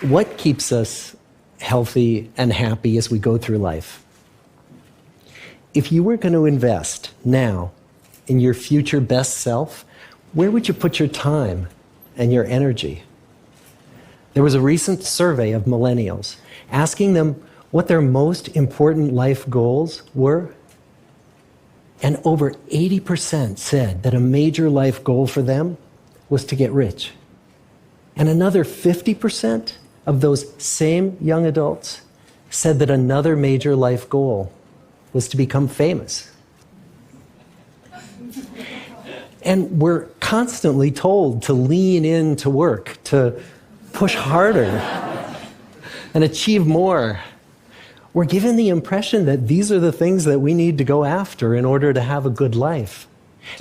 What keeps us healthy and happy as we go through life? If you were going to invest now in your future best self, where would you put your time and your energy? There was a recent survey of millennials asking them what their most important life goals were. And over 80% said that a major life goal for them was to get rich. And another 50% of those same young adults said that another major life goal was to become famous. And we're constantly told to lean into work, to push harder and achieve more. We're given the impression that these are the things that we need to go after in order to have a good life.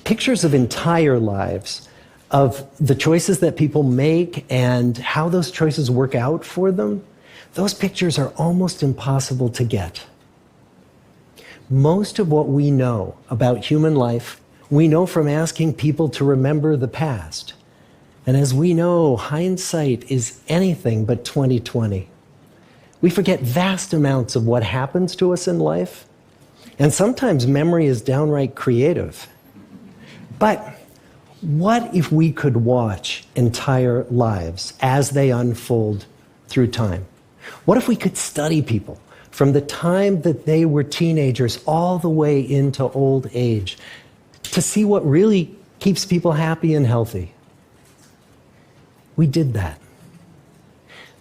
Pictures of entire lives, of the choices that people make and how those choices work out for them, those pictures are almost impossible to get. Most of what we know about human life, we know from asking people to remember the past. And as we know, hindsight is anything but 20/20. We forget vast amounts of what happens to us in life, and sometimes memory is downright creative. But what if we could watch entire lives as they unfold through time? What if we could study people from the time that they were teenagers all the way into old age to see what really keeps people happy and healthy? We did that.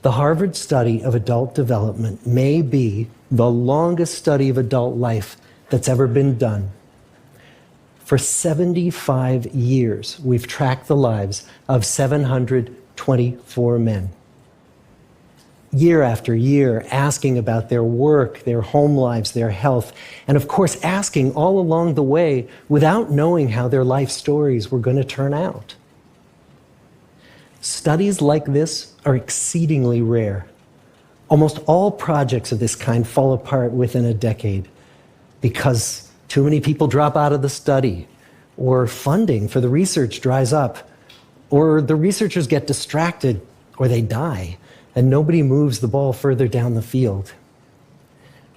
The Harvard study of adult development may be the longest study of adult life that's ever been done. For 75 years, we've tracked the lives of 724 men. Year after year, asking about their work, their home lives, their health, and of course, asking all along the way without knowing how their life stories were going to turn out. Studies like this are exceedingly rare. Almost all projects of this kind fall apart within a decade because too many people drop out of the study, or funding for the research dries up, or the researchers get distracted, or they die, and nobody moves the ball further down the field.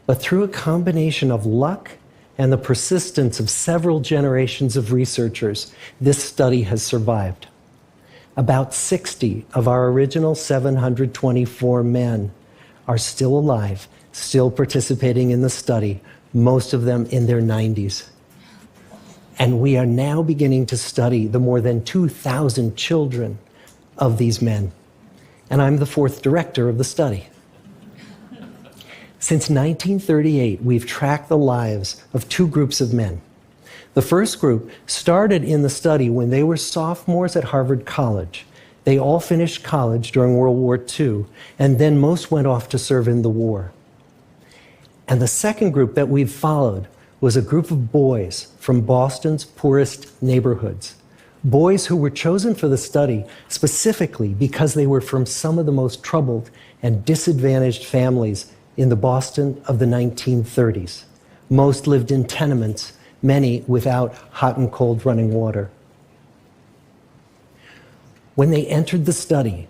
But through a combination of luck and the persistence of several generations of researchers, this study has survived. About 60 of our original 724 men are still alive, still participating in the study, most of them in their 90s. And we are now beginning to study the more than 2,000 children of these men. And I'm the fourth director of the study. Since 1938, we've tracked the lives of two groups of men. The first group started in the study when they were sophomores at Harvard College. They all finished college during World War II, and then most went off to serve in the war. And the second group that we've followed was a group of boys from Boston's poorest neighborhoods. Boys who were chosen for the study specifically because they were from some of the most troubled and disadvantaged families in the Boston of the 1930s. Most lived in tenements, many without hot and cold running water. When they entered the study,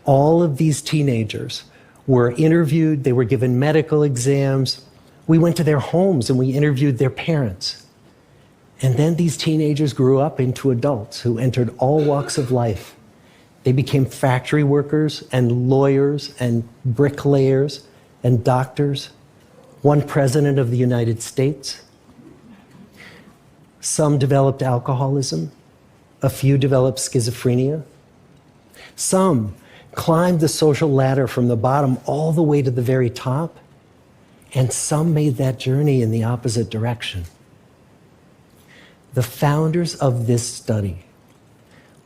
all of these teenagers were interviewed, they were given medical exams. We went to their homes and we interviewed their parents. And then these teenagers grew up into adults who entered all walks of life. They became factory workers and lawyers and bricklayers and doctors, one president of the United States. Some developed alcoholism, a few developed schizophrenia. Some climbed the social ladder from the bottom all the way to the very top, and some made that journey in the opposite direction. The founders of this study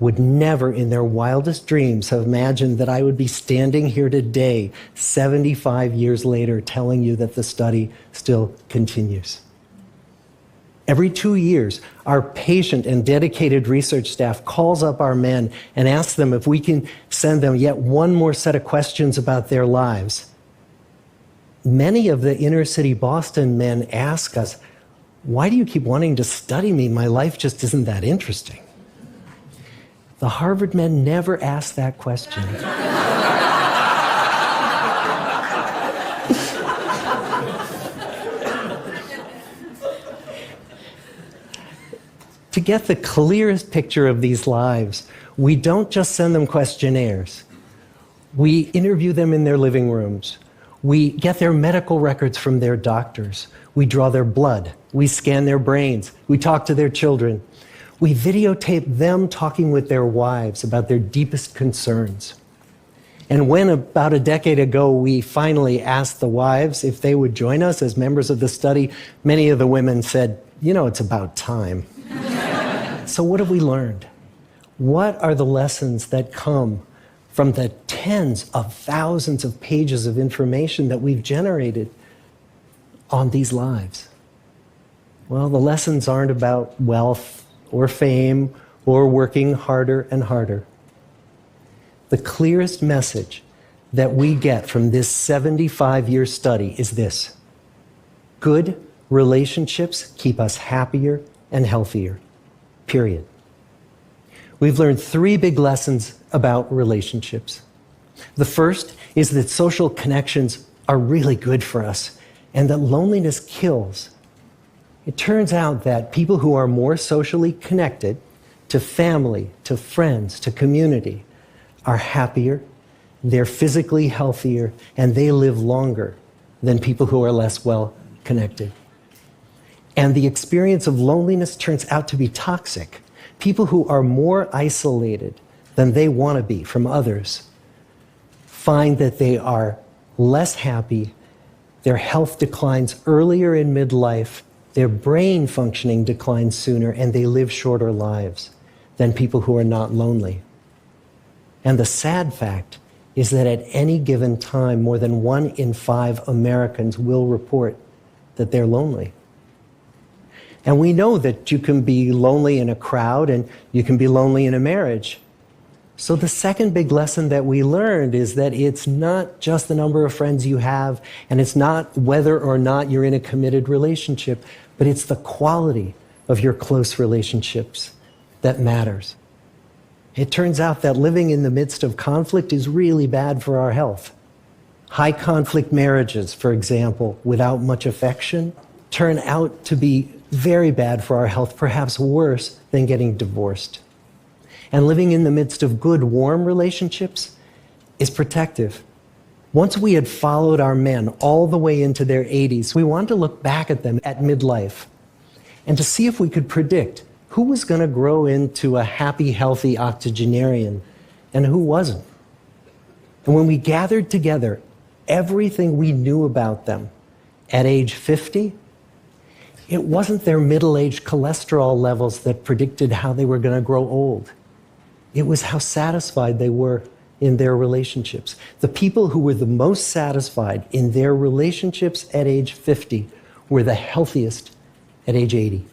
would never in their wildest dreams have imagined that I would be standing here today, 75 years later, telling you that the study still continues. Every 2 years, our patient and dedicated research staff calls up our men and asks them if we can send them yet one more set of questions about their lives. Many of the inner city Boston men ask us, "Why do you keep wanting to study me? My life just isn't that interesting." The Harvard men never asked that question. get the clearest picture of these lives, we don't just send them questionnaires. We interview them in their living rooms. We get their medical records from their doctors. We draw their blood. We scan their brains. We talk to their children. We videotape them talking with their wives about their deepest concerns. And when about a decade ago we finally asked the wives if they would join us as members of the study, many of the women said, it's about time. So what have we learned? What are the lessons that come from the tens of thousands of pages of information that we've generated on these lives? Well, the lessons aren't about wealth or fame or working harder and harder. The clearest message that we get from this 75-year study is this: good relationships keep us happier and healthier, period. We've learned 3 big lessons about relationships. The first is that social connections are really good for us and that loneliness kills. It turns out that people who are more socially connected to family, to friends, to community are happier, they're physically healthier, and they live longer than people who are less well connected. And the experience of loneliness turns out to be toxic. People who are more isolated than they want to be from others find that they are less happy, their health declines earlier in midlife, their brain functioning declines sooner, and they live shorter lives than people who are not lonely. And the sad fact is that at any given time, more than 1 in 5 Americans will report that they're lonely. And we know that you can be lonely in a crowd and you can be lonely in a marriage. So the second big lesson that we learned is that it's not just the number of friends you have, and it's not whether or not you're in a committed relationship, but it's the quality of your close relationships that matters. It turns out that living in the midst of conflict is really bad for our health. High conflict marriages, for example, without much affection, turn out to be very bad for our health, perhaps worse than getting divorced. And living in the midst of good, warm relationships is protective. Once we had followed our men all the way into their 80s, we wanted to look back at them at midlife and to see if we could predict who was going to grow into a happy, healthy octogenarian and who wasn't. And when we gathered together everything we knew about them at age 50, it wasn't their middle-aged cholesterol levels that predicted how they were going to grow old. It was how satisfied they were in their relationships. The people who were the most satisfied in their relationships at age 50 were the healthiest at age 80.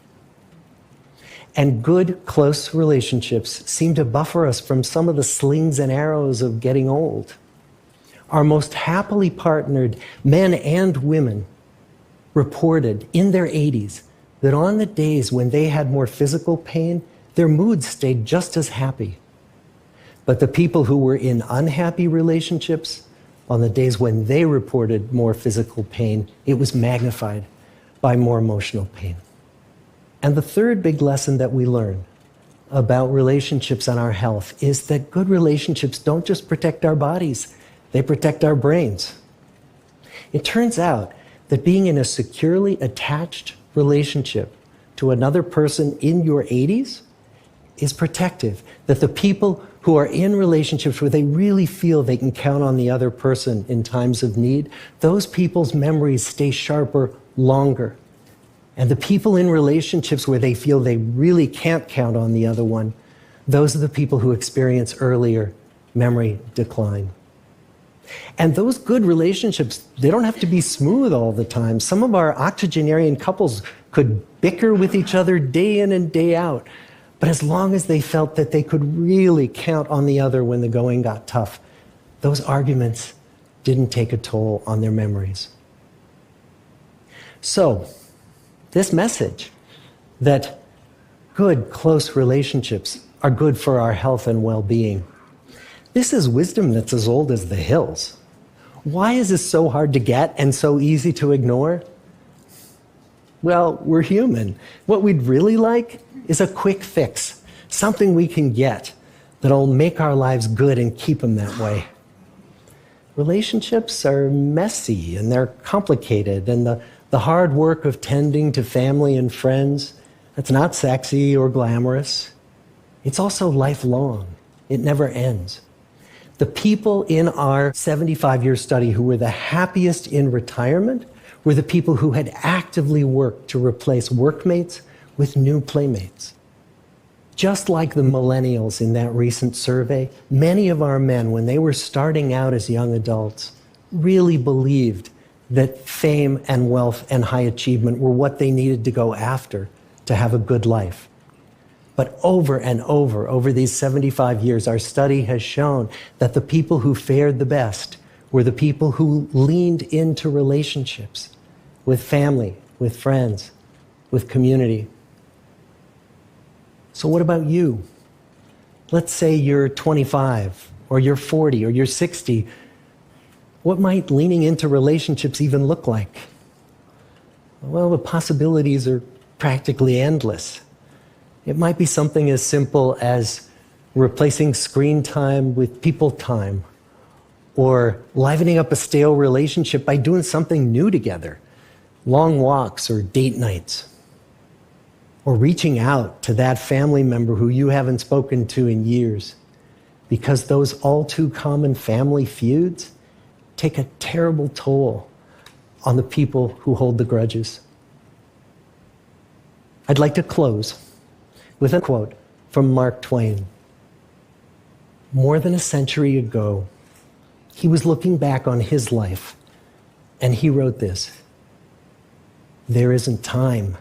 And good, close relationships seem to buffer us from some of the slings and arrows of getting old. Our most happily partnered men and women reported in their 80s that on the days when they had more physical pain, their moods stayed just as happy. But the people who were in unhappy relationships, on the days when they reported more physical pain, it was magnified by more emotional pain. And the third big lesson that we learn about relationships and our health is that good relationships don't just protect our bodies, they protect our brains. It turns out that being in a securely attached relationship to another person in your 80s is protective. That the people who are in relationships where they really feel they can count on the other person in times of need, those people's memories stay sharper longer. And the people in relationships where they feel they really can't count on the other one, those are the people who experience earlier memory decline. And those good relationships, they don't have to be smooth all the time. Some of our octogenarian couples could bicker with each other day in and day out. But as long as they felt that they could really count on the other when the going got tough, those arguments didn't take a toll on their memories. So, this message that good, close relationships are good for our health and well-being, this is wisdom that's as old as the hills. Why is this so hard to get and so easy to ignore? Well, we're human. What we'd really like is a quick fix, something we can get that'll make our lives good and keep them that way. Relationships are messy and they're complicated, and the hard work of tending to family and friends, that's not sexy or glamorous. It's also lifelong. It never ends. The people in our 75-year study who were the happiest in retirement were the people who had actively worked to replace workmates with new playmates. Just like the millennials in that recent survey, many of our men, when they were starting out as young adults, really believed that fame and wealth and high achievement were what they needed to go after to have a good life. But over and over these 75 years, our study has shown that the people who fared the best were the people who leaned into relationships with family, with friends, with community. So what about you? Let's say you're 25, or you're 40, or you're 60. What might leaning into relationships even look like? Well, the possibilities are practically endless. It might be something as simple as replacing screen time with people time, or livening up a stale relationship by doing something new together, long walks or date nights, or reaching out to that family member who you haven't spoken to in years, because those all too common family feuds take a terrible toll on the people who hold the grudges. I'd like to close with a quote from Mark Twain. More than a century ago, he was looking back on his life, and he wrote this: "There isn't time,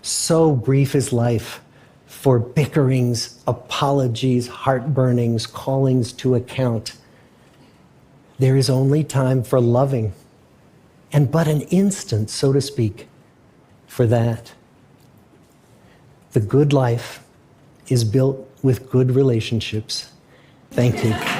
so brief is life, for bickerings, apologies, heartburnings, callings to account. There is only time for loving, and but an instant, so to speak, for that." The good life is built with good relationships. Thank you.